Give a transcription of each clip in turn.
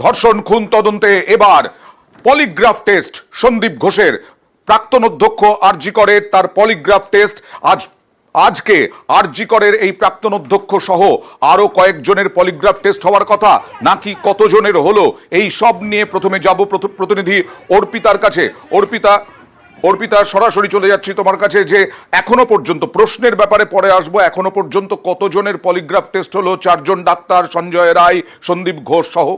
ধর্ষণ খুন তদন্তে এবার পলিগ্রাফ টেস্ট। সন্দীপ ঘোষের, প্রাক্তন অধ্যক্ষ আরজি করের, তার পলিগ্রাফ টেস্ট আজকে আরজি করের এই প্রাক্তন অধ্যক্ষ সহ আরো কয়েকজনের পলিগ্রাফ টেস্ট হওয়ার কথা, নাকি কতজনের হলো, এই সব নিয়ে প্রথমে যাব প্রতিনিধি অর্পিতার কাছে। অর্পিতা, সরাসরি চলে যাচ্ছি তোমার কাছে, যে এখনো পর্যন্ত প্রশ্নের ব্যাপারে পরে আসবো, এখনো পর্যন্ত কতজনের পলিগ্রাফ টেস্ট হলো? 4 জন ডাক্তার, সঞ্জয় রায়, সন্দীপ ঘোষ সহ।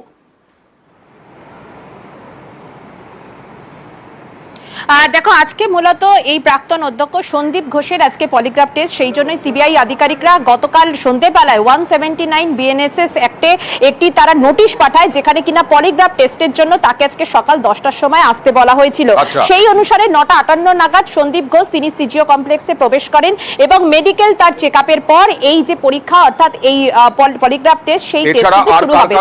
দেখো, আজকে মূলত এই প্রাক্তন অধ্যক্ষ সন্দীপ ঘোষের আজকে পলিগ্রাফ টেস্ট, সেই জন্যই সিবিআই আধিকারিকরা গতকাল সন্ধ্যেবেলায় 179 বিএনএসএস অ্যাক্টে একটি তারা নোটিশ পাঠায়, যেখানে কিনা পলিগ্রাফ টেস্টের জন্য তাকে আজকে সকাল 10টার সময় আসতে বলা হয়েছিল। সেই অনুসারে 9:58 নাগাদ সন্দীপ ঘোষ তিনি সিজিও কমপ্লেক্সে প্রবেশ করেন এবং মেডিকেল তার চেকআপের পর এই যে পরীক্ষা অর্থাৎ এই পলিগ্রাফ টেস্ট, সেই টেস্ট শুরু হবে।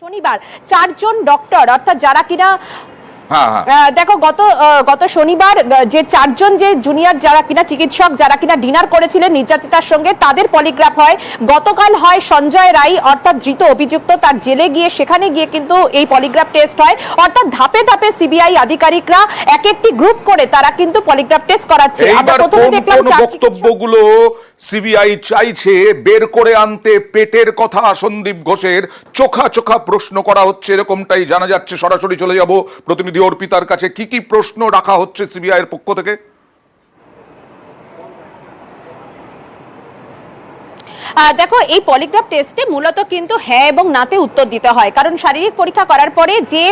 শনিবার 4 জন ডক্টর অর্থাৎ যারা কিনা দেখো গত শনিবার যে 4 জন যে জুনিয়র যারা কিনা চিকিৎসক যারা কিনা ডিনার করেছিলেন নির্যাতিতার সঙ্গে, তাদের পলিগ্রাফ হয়। গতকাল হয় সঞ্জয় রায় অর্থাৎ ধৃত অভিযুক্ত, তার জেলে গিয়ে সেখানে গিয়ে কিন্তু এই পলিগ্রাফ টেস্ট হয়। অর্থাৎ ধাপে ধাপে সিবিআই আধিকারিকরা এক একটি গ্রুপ করে তারা কিন্তু পলিগ্রাফ টেস্ট করাচ্ছে। আমরা প্রথমে দেখলাম বক্তব্যগুলো সিবিআই চাইছে বের করে আনতে, পেটের কথা সন্দীপ ঘোষের চোখা চোখা প্রশ্ন করা হচ্ছে, এরকমটাই জানা যাচ্ছে। সরাসরি চলে যাব প্রতিনিধি অর্পিতার কাছে। কি কি প্রশ্ন রাখা হচ্ছে সিবিআই এর পক্ষ থেকে? দেখো, এই পলিগ্রাফ টেস্টে মূলত কিন্তু হ্যাঁ এবং নাতে উত্তর দিতে হয়, কারণ শারীরিক পরীক্ষা করার পরে যে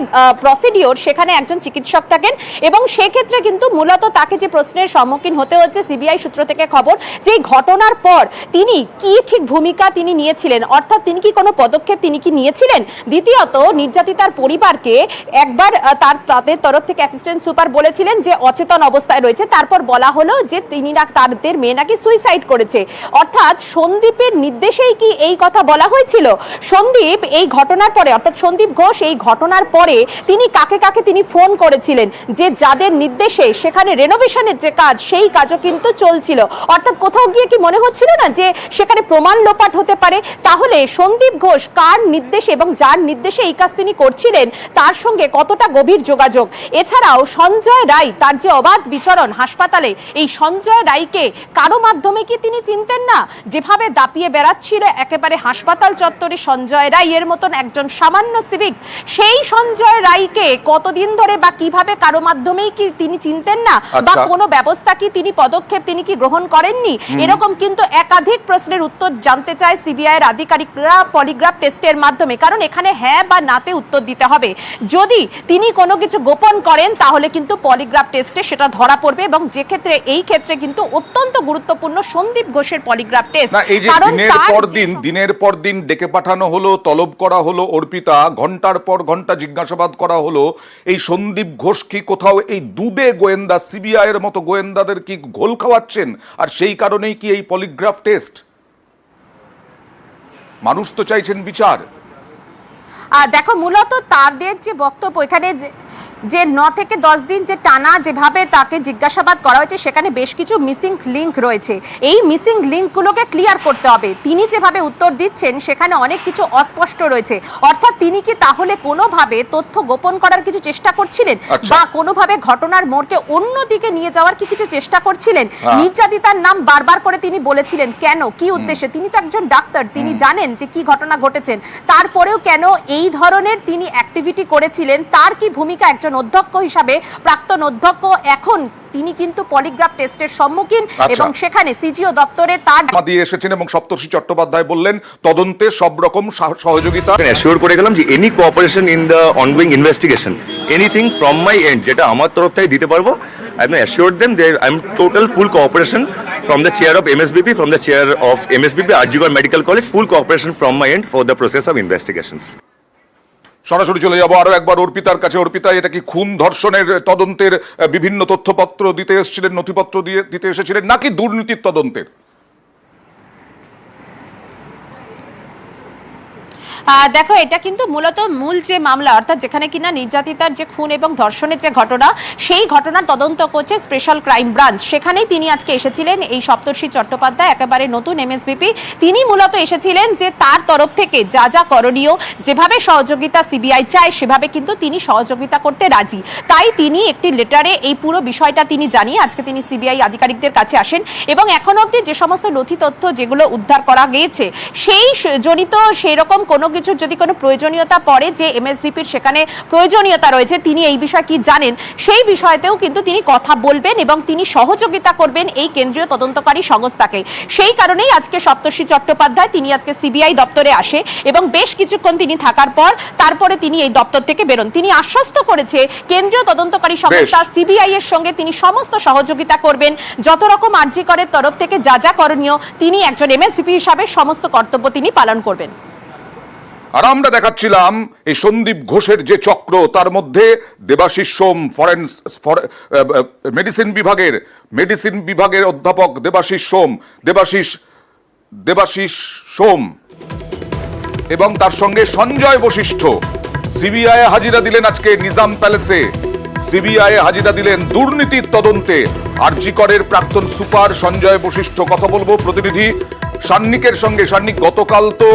প্রসিডিওর সেখানে একজন চিকিৎসক থাকেন এবং সেক্ষেত্রে কিন্তু মূলত তাকে যে প্রশ্নের সম্মুখীন হতে হচ্ছে, সিবিআই সূত্র থেকে খবর যে ঘটনার পর তিনি কি ঠিক ভূমিকা তিনি নিয়েছিলেন, অর্থাৎ তিনি কি কোনো পদক্ষেপ তিনি কি নিয়েছিলেন। দ্বিতীয়ত, নির্যাতিতার পরিবারকে একবার তাদের তরফ থেকে অ্যাসিস্ট্যান্ট সুপার বলেছিলেন যে অচেতন অবস্থায় রয়েছে, তারপর বলা হলো যে তিনি তাদের মেয়ে নাকি সুইসাইড করেছে। অর্থাৎ সন্দীপের নির্দেশেই কি এই কথা বলা হয়েছিল? সন্দীপ এই ঘটনার পরে অর্থাৎ সন্দীপ ঘোষ এই ঘটনার পরে তিনি কাকে কাকে তিনি ফোন করেছিলেন, যে যাদের নির্দেশে সেখানে রেনোভেশনের যে কাজ সেই কাজও কিন্তু চলছিল। অর্থাৎ কোথাও গিয়ে কি মনে হচ্ছিল না যে সেখানে প্রমাণ লোপাট হতে পারে? তাহলে সন্দীপ ঘোষ কার নির্দেশে এবং যার নির্দেশে এই কাজ তিনি করছিলেন তার সঙ্গে কতটা গভীর যোগাযোগ? এছাড়াও সঞ্জয় রায় তার যে অবাধ বিচরণ হাসপাতালে, এই সঞ্জয় রায়কে কারো মাধ্যমে কি তিনি চিনতেন না? যেভাবে দাপিয়ে বেড়াচ্ছিল একেবারে হাসপাতাল চত্বরে সঞ্জয় রায়ের মতন একজন সামান্য সিভিক, সেই সঞ্জয় রায়কে কতদিন ধরে বা কিভাবে কারো মাধ্যমেই কি তিনি চিনতেন না? বা কোনো ব্যবস্থা কি তিনি পদক্ষেপ তিনি কি গ্রহণ করেননি? এরকম কিন্তু একাধিক প্রশ্নের উত্তর জানতে চায় সিবিআই এর আধিকারিকরা পলিগ্রাফ টেস্টের মাধ্যমে, কারণ এখানে হ্যাঁ বা নাতে উত্তর দিতে হবে। যদি তিনি কোনো কিছু গোপন করেন তাহলে কিন্তু পলিগ্রাফ টেস্টে সেটা ধরা পড়বে, এবং যে ক্ষেত্রে এই ক্ষেত্রে কিন্তু অত্যন্ত গুরুত্বপূর্ণ সন্দীপ ঘোষের পলিগ্রাফ টেস্ট। দিনের পর দিন ডেকে পাঠানো হলো, তলব করা হলো, অর্পিতা ঘন্টার পর ঘন্টা জিজ্ঞাসাবাদ করা হলো। এই সন্দীপ ঘোষ কি কোথাও এই দুবে গোয়েন্দা সিবিআই এর মতো গোয়েন্দাদের কি ঘোল খাওয়াচ্ছেন? আর সেই কারণেই কি এই পলিগ্রাফ টেস্ট? মানুষ তো চাইছেন বিচার। দেখো, মূলত তাদের যে বক্তব্য এখানে যে 9 থেকে 10 দিন যে টানা যেভাবে তাকে জিজ্ঞাসাবাদ করা হয়েছে, সেখানে বেশ কিছু মিসিং লিঙ্ক রয়েছে। এই মিসিং লিঙ্কগুলোকে ক্লিয়ার করতে হবে। তিনি যেভাবে উত্তর দিচ্ছেন সেখানে অনেক কিছু অস্পষ্ট রয়েছে। অর্থাৎ তিনি কি তাহলে কোনোভাবে তথ্য গোপন করার কিছু চেষ্টা করছিলেন, বা কোনোভাবে ঘটনার মোড়কে অন্যদিকে নিয়ে যাওয়ার কি কিছু চেষ্টা করছিলেন? নির্যাতিতার নাম বারবার করে তিনি বলেছিলেন, কেন, কি উদ্দেশ্যে? তিনি তো একজন ডাক্তার, তিনি জানেন যে কি ঘটনা ঘটেছেন, তারপরেও কেন এই ধরনের তিনি অ্যাক্টিভিটি করেছিলেন? তার কি ভূমিকা একজন অধ্যক্ষ হিসাবে, প্রাক্তন অধ্যক্ষ, এখন তিনি কিন্তু পলিগ্রাফ টেস্টের সম্মুখীন এবং সেখানে সিজিও দপ্তরে তার দিয়ে এসেছেন এবং সপ্তর্ষি চট্টোপাধ্যায় বললেন তদন্তে সব রকম সহযোগিতা অ্যাসিওর করে গেলাম যে any cooperation in the ongoing investigation, anything from my end যেটা আমার তরফ থেকে দিতে পারবো, আই এম অ্যাসিওর্ড দেম যে I am total full cooperation from the chair of MSVP, from the chair of MSVP RG Kar medical college, full cooperation from my end for the process of investigations. সরাসরি চলে যাবো আরো একবার অর্পিতার কাছে। অর্পিতা, এটা কি খুন ধর্ষণের তদন্তের বিভিন্ন তথ্যপত্র দিতে এসেছিলেন, নথিপত্র দিতে এসেছিলেন, নাকি দুর্নীতির তদন্তের? দেখো এটা কিন্তু মূলত মূল যে মামলা, অর্থাৎ যেখানে কিনা নির্যাতিতার যে খুন এবং ধর্ষণের যে ঘটনা, সেই ঘটনার তদন্ত করছে স্পেশাল ক্রাইম ব্রাঞ্চ। সেখানেই তিনি আজকে এসেছিলেন, এই সপ্তর্ষি চট্টোপাধ্যায় একেবারে নতুন এমএসবিপি। তিনি মূলত এসেছিলেন যে তার তরফ থেকে যা যা করণীয়, যেভাবে সহযোগিতা সিবিআই চায় সেভাবে কিন্তু তিনি সহযোগিতা করতে রাজি। তাই তিনি একটি লেটারে এই পুরো বিষয়টা তিনি জানিয়ে আজকে তিনি সিবিআই আধিকারিকদের কাছে আসেন এবং এখন অবধি যে সমস্ত নথি তথ্য যেগুলো উদ্ধার করা গিয়েছে সেই জনিত সেরকম কোনো কিছু যদি কোনো প্রয়োজনীয়তা পড়ে, যে এমএসভিপির সেখানে প্রয়োজনীয়তা রয়েছে, তিনি এই বিষয় কি জানেন সেই বিষয়তেও কিন্তু তিনি কথা বলবেন এবং তিনি সহযোগিতা করবেন এই কেন্দ্রীয় তদন্তকারী সংস্থাকে। সেই কারণেই আজকে সপ্তর্ষি চট্টোপাধ্যায় তিনি আজকে সিবিআই দপ্তরে আসে এবং বেশ কিছুক্ষণ তিনি থাকার পর তারপরে তিনি এই দপ্তর থেকে বেরোন। তিনি আশ্বস্ত করেছে কেন্দ্রীয় তদন্তকারী সংস্থা সিবিআই এর সঙ্গে তিনি সমস্ত সহযোগিতা করবেন, যত রকম আরজি করের তরফ থেকে যা যা করণীয় তিনি একজন এমএসভিপি হিসাবে সমস্ত কর্তব্য তিনি পালন করবেন। আর আমরা দেখাচ্ছিলাম এই সন্দীপ ঘোষের যে চক্র, তার মধ্যে দেবাশিস সোম মেডিসিন বিভাগের অধ্যাপক দেবাশিস সোম এবং তার সঙ্গে সঞ্জয় বশিষ্ঠ সিবিআই হাজিরা দিলেন আজকে নিজাম প্যালেসে। সিবিআই হাজিরা দিলেন দুর্নীতির তদন্তে। আরজি করের প্রাক্তন সুপার সঞ্জয় বশিষ্ঠ, কথা বলবো প্রতিনিধি সান্নিকের সঙ্গে। সান্নিক, গতকাল তো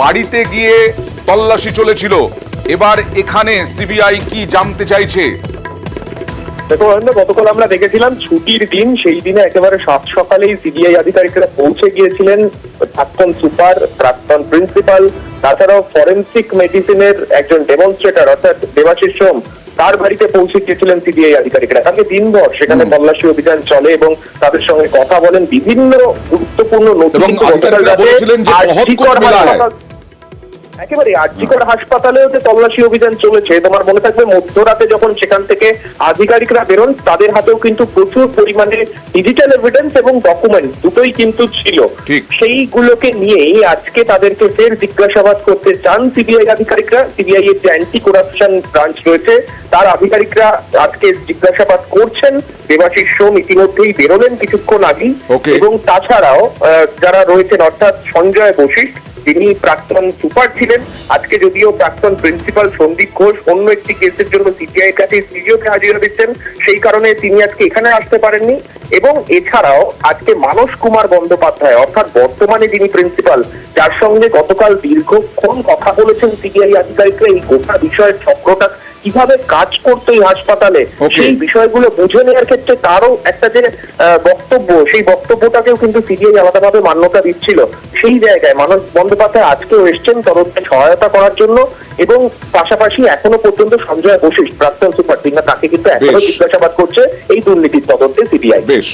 বাড়িতে গিয়ে তল্লাশি চলেছিল, এবার এখানে সিবিআই কি জানতে চাইছে? দেখো গতকাল আমরা দেখেছিলাম ছুটির দিন, সেই দিনে একেবারে সাত সকালেই সিবিআই আধিকারিকরা পৌঁছে গিয়েছিলেন। প্রাক্তন সুপার, প্রাক্তন প্রিন্সিপাল, তাছাড়াও ফরেন্সিক মেডিসিনের একজন ডেমনস্ট্রেটর অর্থাৎ দেবাশিস সোম, তার বাড়িতে পৌঁছে গিয়েছিলেন সিবিআই আধিকারিকরা। তাকে দিনভর সেখানে তল্লাশি অভিযান চলে এবং তাদের সঙ্গে কথা বলেন। বিভিন্ন গুরুত্বপূর্ণ নথি একেবারে আরজি কর হাসপাতালেও যে তল্লাশি অভিযান চলেছে, তোমার মনে থাকবে মধ্যরাতে যখন সেখান থেকে আধিকারিকরা বেরোন, তাদের হাতেও কিন্তু প্রচুর পরিমাণে ডিজিটাল এভিডেন্স এবং ডকুমেন্ট দুটোই কিন্তু ছিল। সেইগুলোকে নিয়েই আজকে তাদেরকে ফের জিজ্ঞাসাবাদ করতে চান সিবিআই আধিকারিকরা। সিবিআই এর যে অ্যান্টি করাপশন ব্রাঞ্চ রয়েছে তার আধিকারিকরা আজকে জিজ্ঞাসাবাদ করছেন। দেবাশিস সোম ইতিমধ্যেই বেরোলেন কিছুক্ষণ আগেই, এবং তাছাড়াও যারা রয়েছেন অর্থাৎ সঞ্জয় বশিষ্ঠ, তিনি প্রাক্তন সুপার ছিলেন। আজকে যদিও প্রাক্তন প্রিন্সিপাল সন্দীপ ঘোষ অন্য একটি কেসের জন্য সিবিআই এর কাছে সিজিওকে হাজিরা দিচ্ছেন, সেই কারণে তিনি আজকে এখানে আসতে পারেননি। এবং এছাড়াও আজকে মানস কুমার বন্দ্যোপাধ্যায় অর্থাৎ বর্তমানে যিনি প্রিন্সিপাল, যার সঙ্গে গতকাল দীর্ঘক্ষণ কথা বলেছেন সিবিআই আধিকারিকরা এই গোটা বিষয়ের চক্রটা কিভাবে কাজ করতো এই হাসপাতালে, সেই বিষয়গুলো বুঝে নেওয়ার ক্ষেত্রে তারও একটা যে বক্তব্য, সেই বক্তব্যটাকেও কিন্তু সিবিআই আলাদাভাবে মান্যতা দিচ্ছিল। সেই জায়গায় মানস বন্দ্যোপাধ্যায় আজকেও এসছেন তদন্তে সহায়তা করার জন্য। এবং পাশাপাশি এখনো পর্যন্ত সঞ্জয় বশিষ্ঠ প্রাক্তন সুপার, তাকে কিন্তু এখনো জিজ্ঞাসাবাদ করছে এই দুর্নীতির তদন্তে সিবিআই। বেশ।